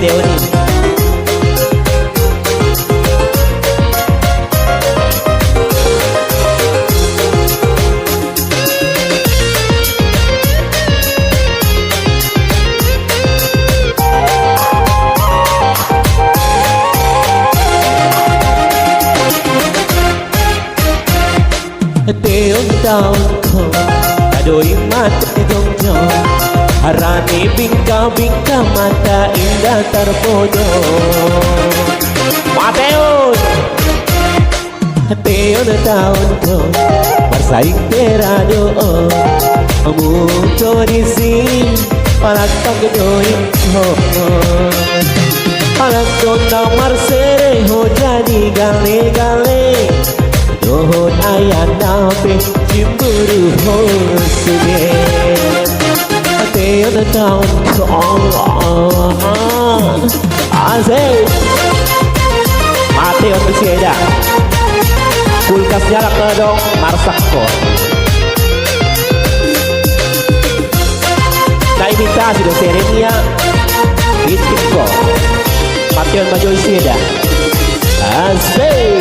Mateo nih. Tiung taon ko ado'y matitong harani bingka-bingka mata indah terpodo Mateo Tiung taon ko bersaing terado muncul di sini palakpak doing ko palakpak nomor sereho jadi gale-gale dohon ayah nape cimburu hosuge Tiada tahun ke Allah Asik Mateo masih ada. Kulkas jarak ke dong Marsak kok. Nah imitasi dong Serenia Bitik kok. Mateo maju isi ada. Asik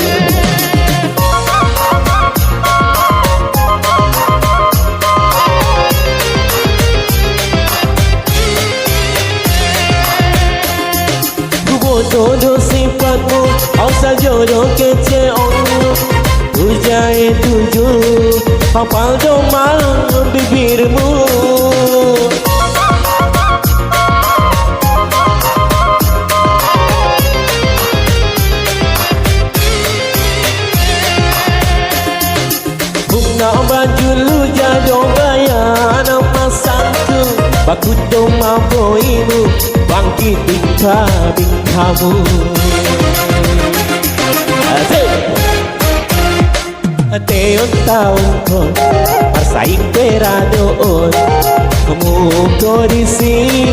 Jodoh sifatmu, asal jodoh kece Allah Ujai tujuh, hafal doa bibirmu Bunga baju lu jado bayan nama santu Baku doma boimu bangkit bingka-bingkamu Asik Teon tahun kon bersaing peradoon Kamu kondisi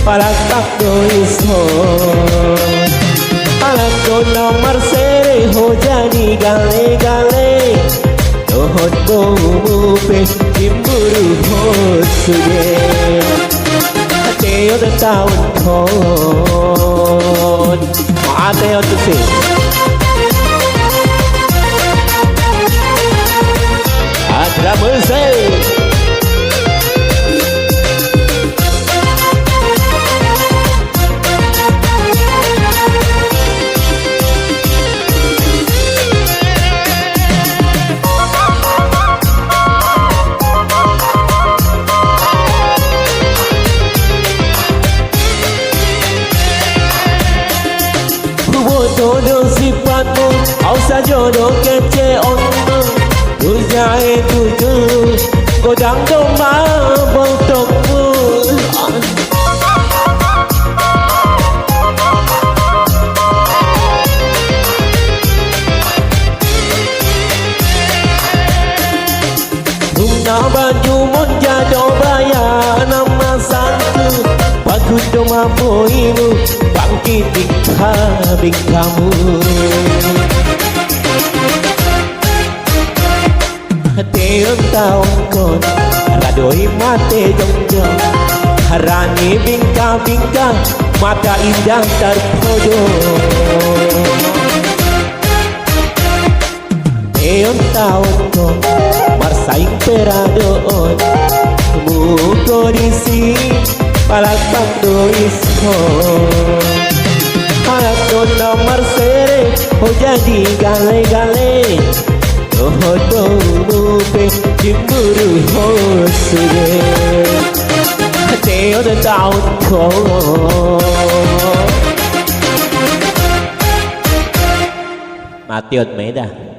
palakpak doison Palakon nomor sereho jadi gale-gale Dohon bomu pe cimburu hosuge Mateo tahun kon Mateo tuh sih Adra musik Jodoh sifatmu, usah jodoh kece Allah Ujai tujuh, godang domba bentukmu Bunga baju menjado bayan nama satu Bagus domba boimu bangkit bingka-bingkamu Tiung tahun kon radoi mate jongjong harani bingka-bingka mata indah terpodo Tiung tahun kon bersaing peradoon Kamu kondisi palakpak doison Palakon nomor sere oh jadi gale-gale Dohodomu pe cimburu hosuge Teo de tahun ko Mateo Medan.